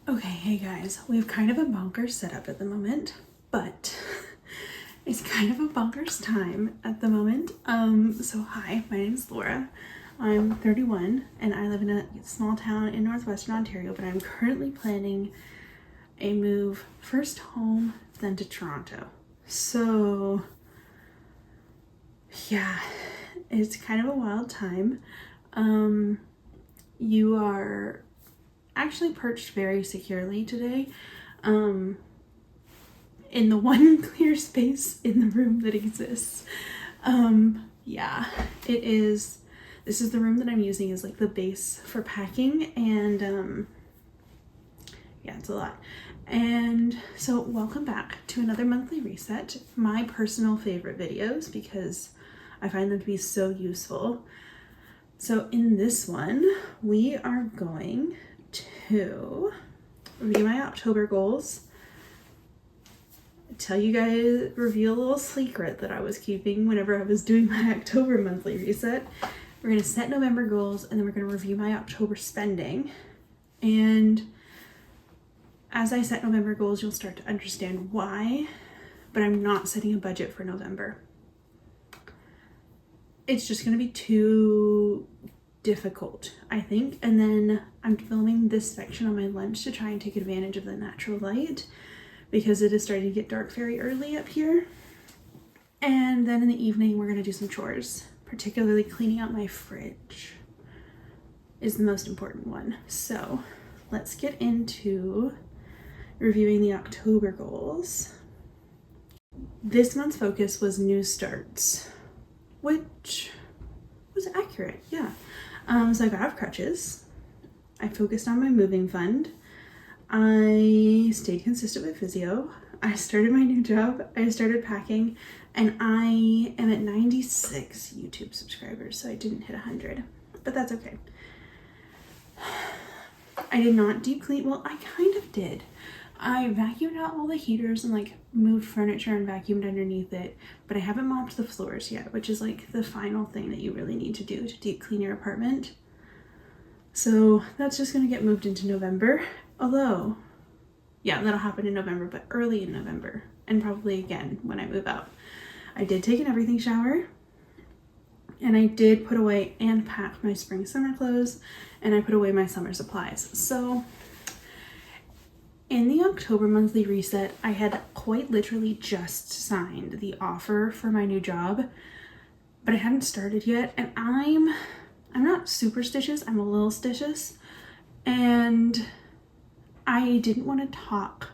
Okay, hey guys, we have kind of a bonkers setup at the moment, but it's kind of a bonkers time at the moment. So hi, my name is Laura. I'm 31 and I live in a small town in northwestern Ontario, but I'm currently planning a move first home, then to Toronto. So yeah, it's kind of a wild time. You are actually perched very securely today in the one clear space in the room that exists. Yeah, it is. This is the room that I'm using as like the base for packing, and yeah, it's a lot. And so welcome back to another monthly reset, my personal favorite videos because I find them to be so useful. So in this one, we are going to review my October goals, tell you guys, reveal a little secret that I was keeping whenever I was doing my October monthly reset. We're going to set November goals, and then we're going to review my October spending. And as I set November goals, you'll start to understand why, but I'm not setting a budget for November. It's just going to be too difficult, I think. And then I'm filming this section on my lunch to try and take advantage of the natural light because it is starting to get dark very early up here. And then in the evening, we're going to do some chores, particularly cleaning out my fridge is the most important one. So let's get into reviewing the October goals. This month's focus was new starts, which was accurate, yeah. So I got off crutches. I focused on my moving fund. I stayed consistent with physio. I started my new job. I started packing, and I am at 96 YouTube subscribers, so I didn't hit 100, but that's okay. I did not deep clean. Well, I kind of did. I vacuumed out all the heaters and like moved furniture and vacuumed underneath it, but I haven't mopped the floors yet, which is like the final thing that you really need to do to deep clean your apartment. So that's just gonna get moved into November. Although, yeah, that'll happen in November, but early in November, and probably again when I move out. I did take an everything shower, and I did put away and pack my spring summer clothes, and I put away my summer supplies. So in the October monthly reset, I had quite literally just signed the offer for my new job, but I hadn't started yet, and I'm not superstitious, I'm a little stitious, and I didn't want to talk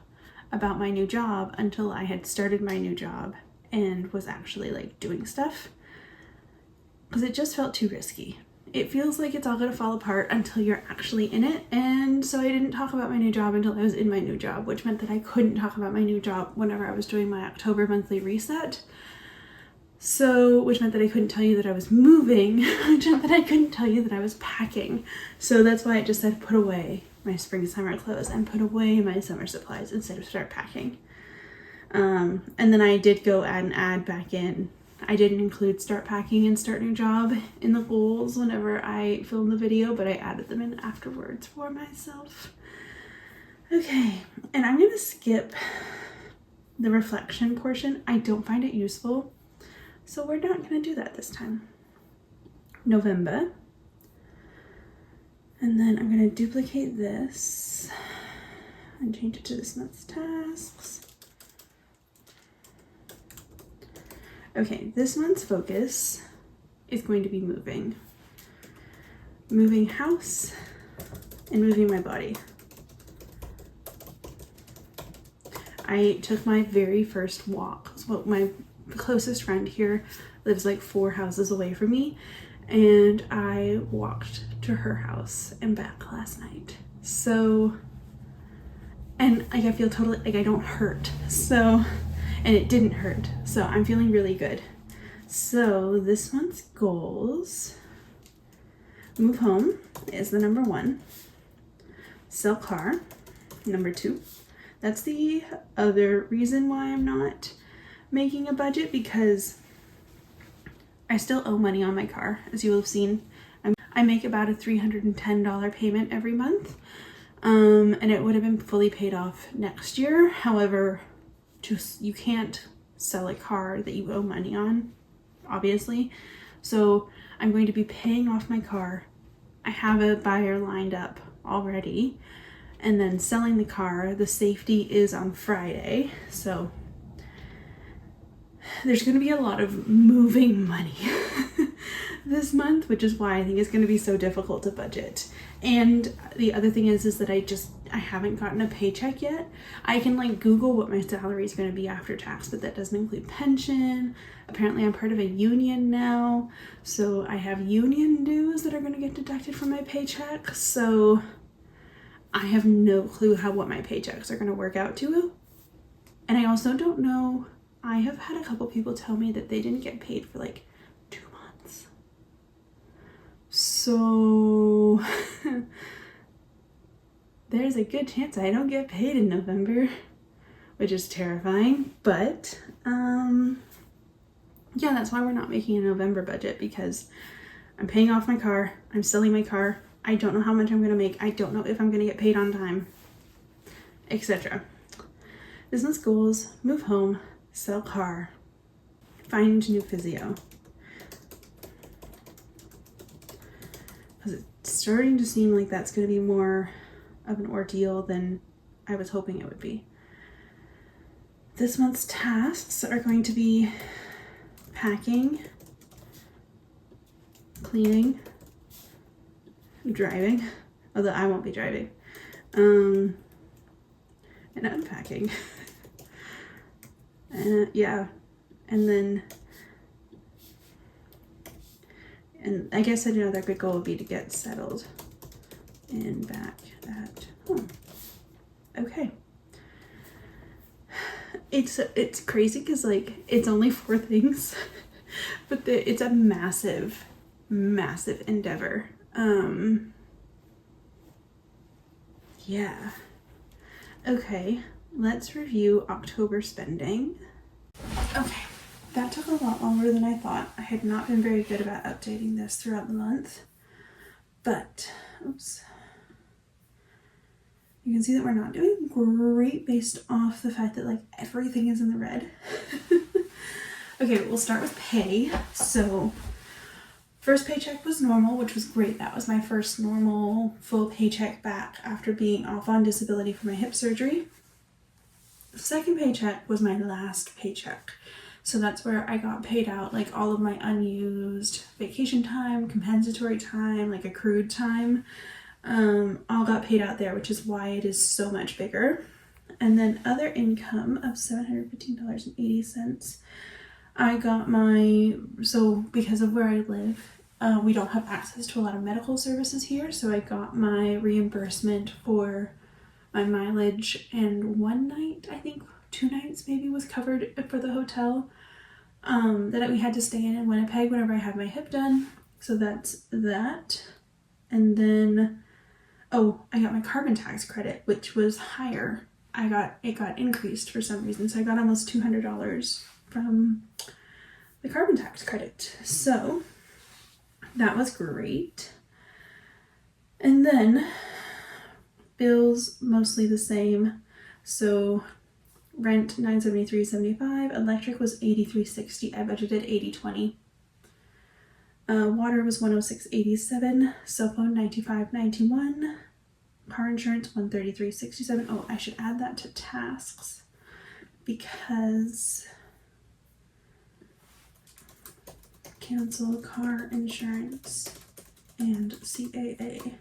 about my new job until I had started my new job and was actually like doing stuff, because it just felt too risky. It feels like it's all gonna fall apart until you're actually in it. And so I didn't talk about my new job until I was in my new job, which meant that I couldn't talk about my new job whenever I was doing my October monthly reset. So, which meant that I couldn't tell you that I was moving, which meant that I couldn't tell you that I was packing. So that's why I just said put away my spring summer clothes and put away my summer supplies instead of start packing. And then I did go add back in. I didn't include start packing and start new job in the goals whenever I filmed the video, but I added them in afterwards for myself. Okay, and I'm gonna skip the reflection portion. I don't find it useful, so we're not gonna do that this time. November. And then I'm gonna duplicate this and change it to this month's tasks. Okay, this month's focus is going to be moving house and moving my body. I took my very first walk. So my closest friend here lives like 4 houses away from me, and I walked to her house and back last night. So, and like I feel totally like I don't hurt. So, and it didn't hurt, so I'm feeling really good. So this month's goals: move home is the number 1, sell car, number 2. That's the other reason why I'm not making a budget, because I still owe money on my car, as you will have seen. I make about a $310 payment every month. And it would have been fully paid off next year. However, you can't sell a car that you owe money on, obviously. So I'm going to be paying off my car. I have a buyer lined up already, and then selling the car. The safety is on Friday, so there's going to be a lot of moving money this month, which is why I think it's going to be so difficult to budget. And the other thing is that I haven't gotten a paycheck yet. I can like Google what my salary is going to be after tax, but that doesn't include pension. Apparently I'm part of a union now, so I have union dues that are going to get deducted from my paycheck. So I have no clue what my paychecks are going to work out to. And I also don't know. I have had a couple people tell me that they didn't get paid for like 2 months. So there's a good chance I don't get paid in November, which is terrifying. But yeah, that's why we're not making a November budget, because I'm paying off my car. I'm selling my car. I don't know how much I'm going to make. I don't know if I'm going to get paid on time, etc. Business goals: move home, sell car, find new physio. Because it's starting to seem like that's going to be more of an ordeal than I was hoping it would be. This month's tasks are going to be packing, cleaning, driving, although I won't be driving, and unpacking. Yeah, and I guess another good goal would be to get settled and back at home. Okay. It's crazy because like it's only 4 things, but it's a massive endeavor. Yeah. Okay, let's review October spending. Okay, that took a lot longer than I thought. I had not been very good about updating this throughout the month, but oops. You can see that we're not doing great based off the fact that like everything is in the red. Okay, we'll start with pay. So first paycheck was normal, which was great. That was my first normal full paycheck back after being off on disability for my hip surgery. The second paycheck was my last paycheck. So that's where I got paid out like all of my unused vacation time, compensatory time, like accrued time. All got paid out there, which is why it is so much bigger. And then other income of $715.80. I got so because of where I live, we don't have access to a lot of medical services here. So I got my reimbursement for my mileage, and 1 night, I think 2 nights maybe, was covered for the hotel that we had to stay in Winnipeg whenever I had my hip done. So that's that. And then I got my carbon tax credit, which was higher. It got increased for some reason. So I got almost $200 from the carbon tax credit. So that was great. And then bills, mostly the same. So rent $973.75, electric was $83.60. I budgeted $80.20. Water was $106.87, cell phone $95.91, car insurance $133.67. Oh, I should add that to tasks because cancel car insurance and CAA.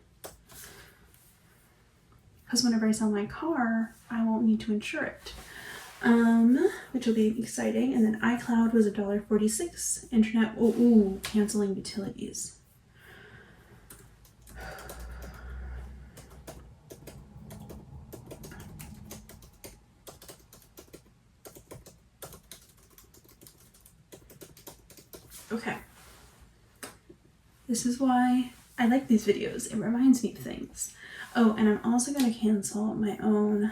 Because whenever I sell my car, I won't need to insure it. Which will be exciting. And then iCloud was $1.46. Internet, canceling utilities. Okay. This is why I like these videos. It reminds me of things. Oh, and I'm also going to cancel my own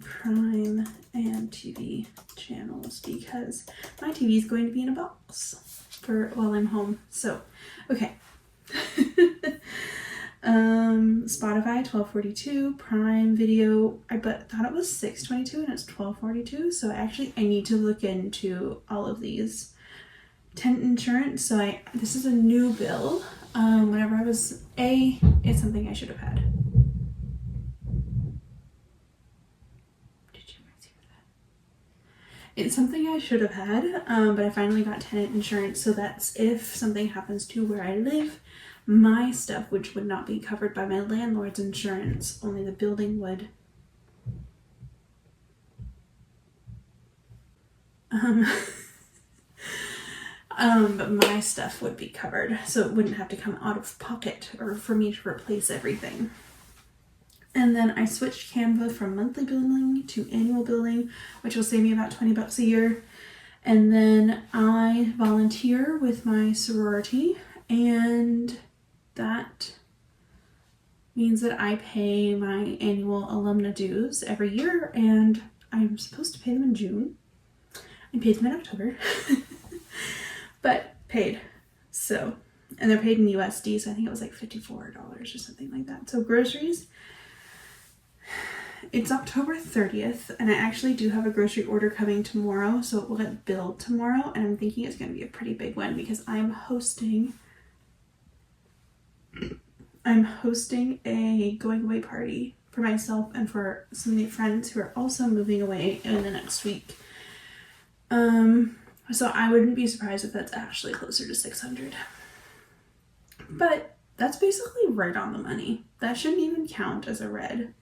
Prime and TV channels because my TV is going to be in a box while I'm home. So, okay. Spotify $12.42, Prime Video thought it was $6.22 and it's $12.42. So I need to look into all of these. Tenant insurance. So this is a new bill. Whenever I was it's something I should have had. Did you guys hear that? It's something I should have had, but I finally got tenant insurance. So that's if something happens to where I live, my stuff, which would not be covered by my landlord's insurance, only the building would. But my stuff would be covered, so it wouldn't have to come out of pocket or for me to replace everything. And then I switched Canva from monthly billing to annual billing, which will save me about $20 a year. And then I volunteer with my sorority, and that means that I pay my annual alumna dues every year, and I'm supposed to pay them in June. I paid them in October. But paid. So, and they're paid in USD, so I think it was like $54 or something like that. So groceries, it's October 30th, and I actually do have a grocery order coming tomorrow, so it will get billed tomorrow, and I'm thinking it's going to be a pretty big one because I'm hosting a going away party for myself and for some new friends who are also moving away in the next week. So I wouldn't be surprised if that's actually closer to $600. But that's basically right on the money. That shouldn't even count as a red.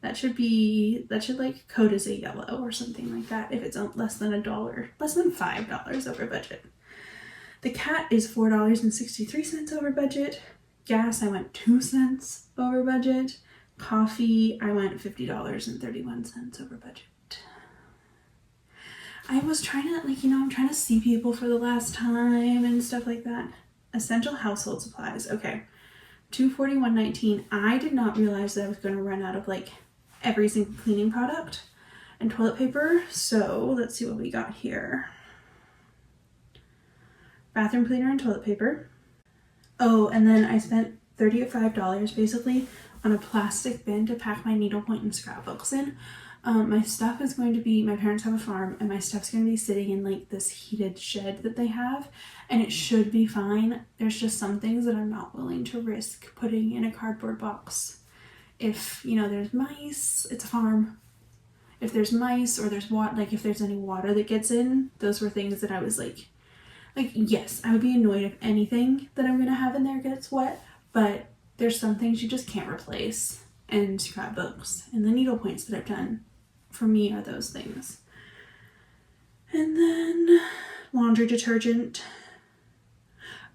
That should like code as a yellow or something like that if it's less than $1, less than $5 over budget. The cat is $4.63 over budget. Gas, I went 2 cents over budget. Coffee, I went $50.31 over budget. I was trying to, I'm trying to see people for the last time and stuff like that. Essential household supplies. Okay. $241.19. I did not realize that I was going to run out of every single cleaning product and toilet paper. So let's see what we got here. Bathroom cleaner and toilet paper. Oh, and then I spent $35 basically on a plastic bin to pack my needlepoint and scrapbooks in. My stuff is going to be, my parents have a farm, and my stuff's going to be sitting in this heated shed that they have, and it should be fine. There's just some things that I'm not willing to risk putting in a cardboard box. If, there's mice, it's a farm. If there's mice or there's water, if there's any water that gets in, those were things that I was yes, I would be annoyed if anything that I'm going to have in there gets wet, but there's some things you just can't replace. And scrapbooks and the needle points that I've done for me are those things. And then laundry detergent.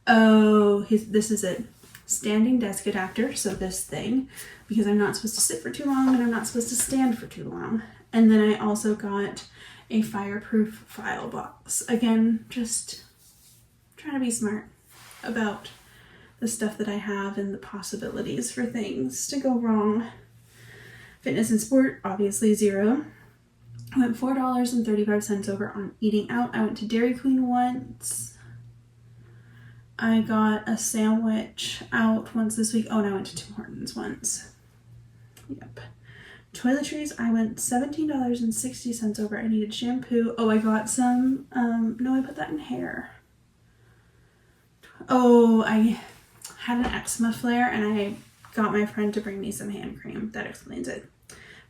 Oh, this is it. Standing desk adapter. So this thing, because I'm not supposed to sit for too long and I'm not supposed to stand for too long. And then I also got a fireproof file box. Again, just trying to be smart about the stuff that I have and the possibilities for things to go wrong. Fitness and sport, obviously $0. I went $4.35 over on eating out. I went to Dairy Queen once. I got a sandwich out once this week. Oh, and I went to Tim Hortons once. Yep. Toiletries, I went $17.60 over. I needed shampoo. Oh, I got some, no, I put that in hair. Oh, I had an eczema flare and I got my friend to bring me some hand cream. That explains it.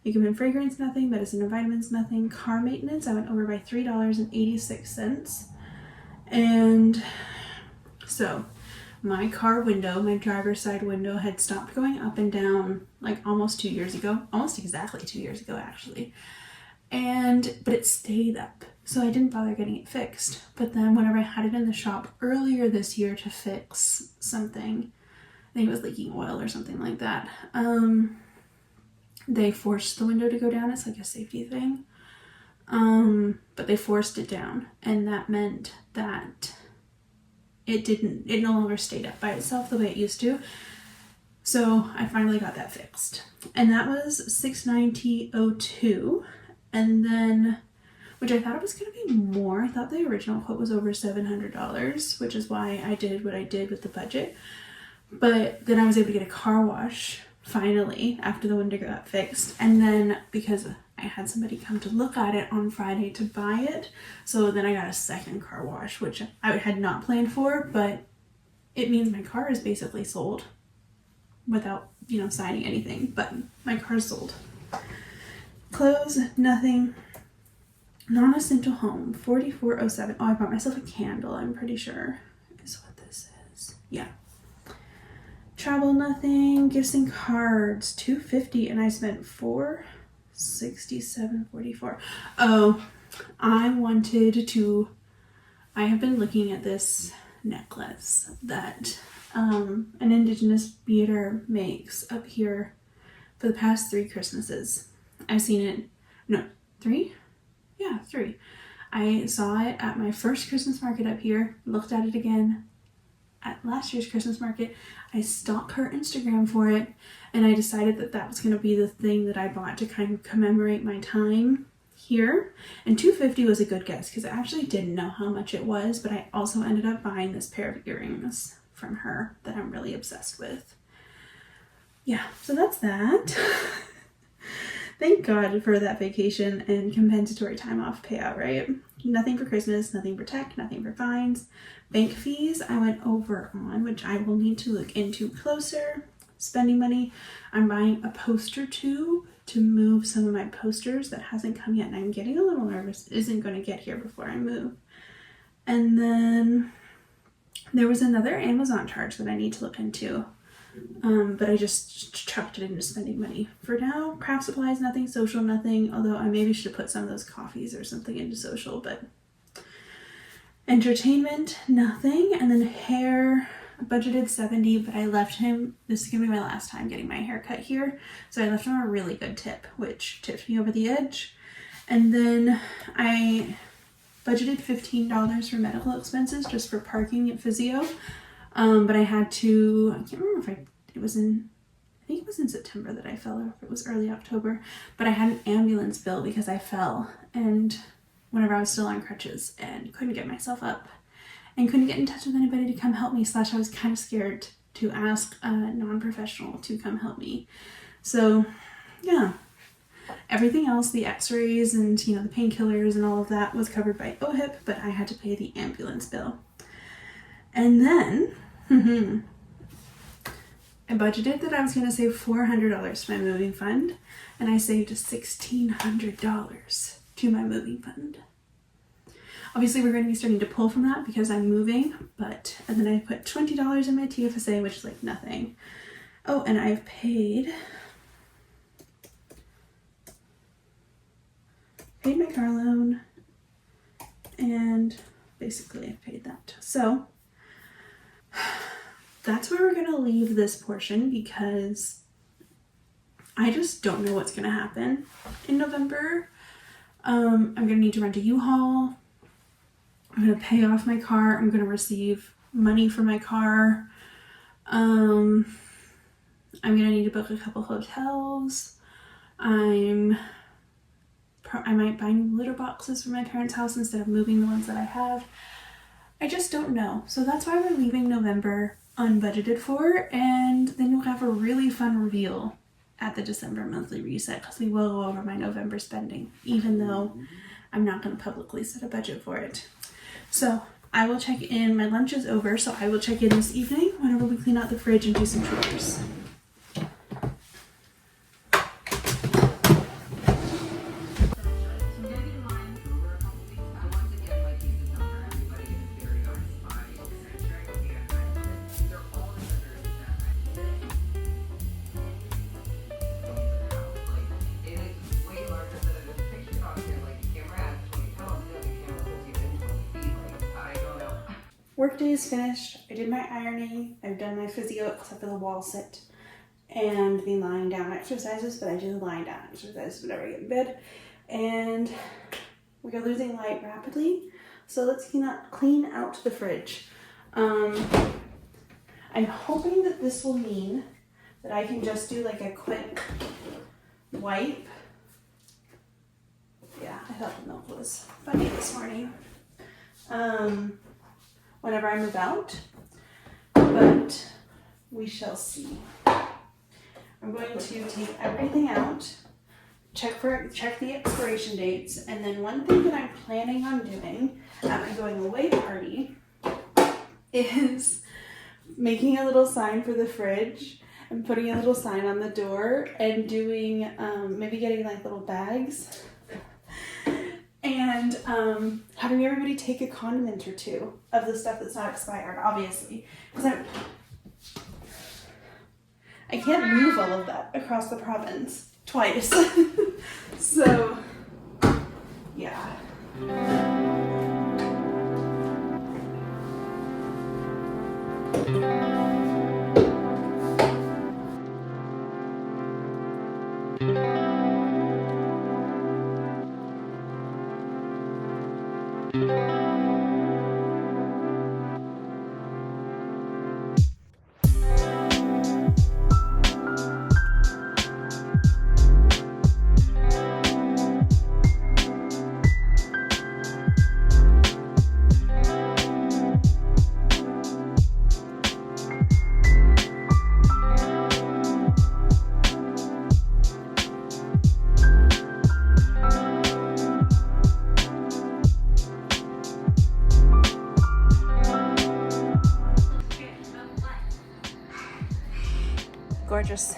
Makeup and fragrance, nothing. Medicine and vitamins, nothing. Car maintenance, I went over by $3.86. And so my car window, my driver's side window, had stopped going up and down almost 2 years ago. Almost exactly 2 years ago, actually. But it stayed up. So I didn't bother getting it fixed. But then whenever I had it in the shop earlier this year to fix something, I think it was leaking oil or something like that, they forced the window to go down. It's a safety thing. But they forced it down. And that meant that it no longer stayed up by itself the way it used to. So I finally got that fixed. And that was $690.02. And then, which I thought it was going to be more. I thought the original quote was over $700, which is why I did what I did with the budget. But then I was able to get a car wash finally after the window got fixed. And then because I had somebody come to look at it on Friday to buy it, so then I got a second car wash, which I had not planned for, but it means my car is basically sold without, you know, signing anything, but my car's sold. Clothes, nothing. Non-essential home, 4407. Oh, I bought myself a candle, I'm pretty sure is what this is. Yeah. Travel, nothing. Gifts and cards, $250, and I spent $467.44. Oh, I have been looking at this necklace that an indigenous beater makes up here for the past 3 Christmases. I've seen it, no, 3? Yeah, 3. I saw it at my first Christmas market up here, looked at it again at last year's Christmas market. I stalked her Instagram for it, and I decided that that was going to be the thing that I bought to kind of commemorate my time here. And $250 was a good guess because I actually didn't know how much it was, but I also ended up buying this pair of earrings from her that I'm really obsessed with. Yeah, so that's that. Thank God for that vacation and compensatory time off payout, right? Nothing for Christmas, nothing for tech, nothing for fines. Bank fees I went over on, which I will need to look into closer. Spending money, I'm buying a poster tube to move some of my posters that hasn't come yet, and I'm getting a little nervous it isn't going to get here before I move. And then there was another Amazon charge that I need to look into. But I just chucked it into spending money. For now, craft supplies, nothing. Social, nothing. Although I maybe should have put some of those coffees or something into social, but entertainment, nothing. And then hair, I budgeted $70, but I left him, this is gonna be my last time getting my hair cut here, so I left him a really good tip, which tipped me over the edge. And then I budgeted $15 for medical expenses just for parking at physio. But I had to, I can't remember if it was in, I think it was in September that I fell, or if it was early October, but I had an ambulance bill because I fell, and whenever I was still on crutches and couldn't get myself up and couldn't get in touch with anybody to come help me, / I was kind of scared to ask a non-professional to come help me. So yeah, everything else, the x-rays and, you know, the painkillers and all of that was covered by OHIP, but I had to pay the ambulance bill. And then I budgeted that I was going to save $400 to my moving fund, and I saved $1,600 to my moving fund. Obviously, we're going to be starting to pull from that because I'm moving, and then I put $20 in my TFSA, which is like nothing. Oh, and I've paid my car loan, and basically I've paid that. So that's where we're going to leave this portion because I just don't know what's going to happen in November. I'm going to need to rent a U-Haul. I'm going to pay off my car. I'm going to receive money for my car. I'm going to need to book a couple hotels. I might buy new litter boxes for my parents' house instead of moving the ones that I have. I just don't know. So that's why we're leaving November unbudgeted for, and then you'll have a really fun reveal at the December monthly reset because we will go over my November spending, even though I'm not going to publicly set a budget for it. So I will check in. My lunch is over, so I will check in this evening whenever we clean out the fridge and do some chores. Workday is finished. I did my ironing. I've done my physio except for the wall sit and the lying down exercises, but I do the lying down exercises whenever I get in bed. And we are losing light rapidly, so let's clean out the fridge. I'm hoping that this will mean that I can just do like a quick wipe. Yeah, I thought the milk was funny this morning. Whenever I move out, but we shall see. I'm going to take everything out, check the expiration dates, and then one thing that I'm planning on doing at my going away party is making a little sign for the fridge and putting a little sign on the door and doing, maybe getting like little bags and having everybody take a condiment or two of the stuff that's not expired, obviously, because I can't move all of that across the province twice. So, yeah. Gorgeous.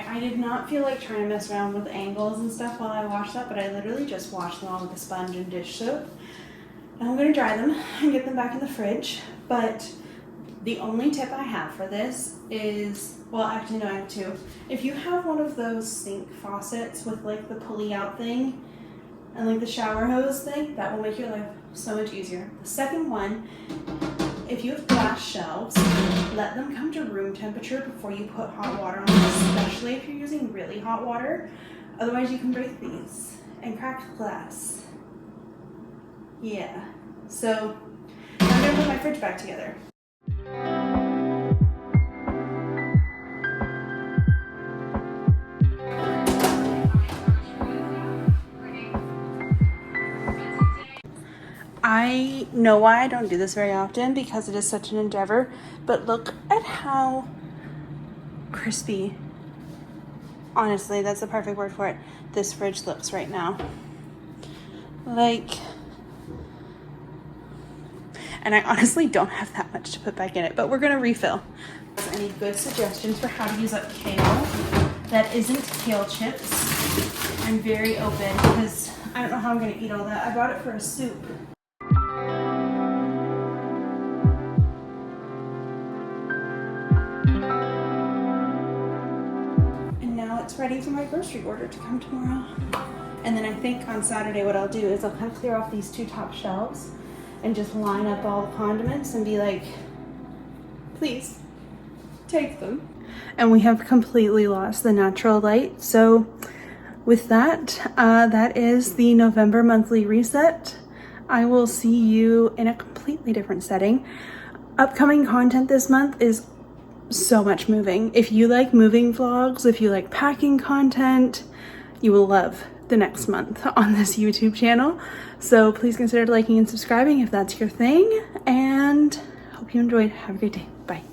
I did not feel like trying to mess around with angles and stuff while I washed that, but I literally just washed them all with a sponge and dish soap. Now I'm going to dry them and get them back in the fridge, but the only tip I have for this is, well, actually no, I have two. If you have one of those sink faucets with like the pulley out thing and like the shower hose thing, that will make your life so much easier. The second one, if you have glass shelves, let them come to room temperature before you put hot water on them, especially if you're using really hot water. Otherwise you can break these and crack glass. Yeah, so I'm gonna put my fridge back together. I know why I don't do this very often because it is such an endeavor, but look at how crispy, honestly, that's the perfect word for it, this fridge looks right now. Like, and I honestly don't have that much to put back in it, but we're gonna refill. Any good suggestions for how to use up kale that isn't kale chips? I'm very open because I don't know how I'm gonna eat all that. I bought it for a soup. It's ready for my grocery order to come tomorrow. And then I think on Saturday what I'll do is I'll kind of clear off these two top shelves and just line up all the condiments and be like, please take them. And we have completely lost the natural light. So with that, that is the November monthly reset. I will see you in a completely different setting. Upcoming content this month is so much moving. If you like moving vlogs, if you like packing content, you will love the next month on this YouTube channel. So please consider liking and subscribing if that's your thing, and hope you enjoyed. Have a great day. Bye.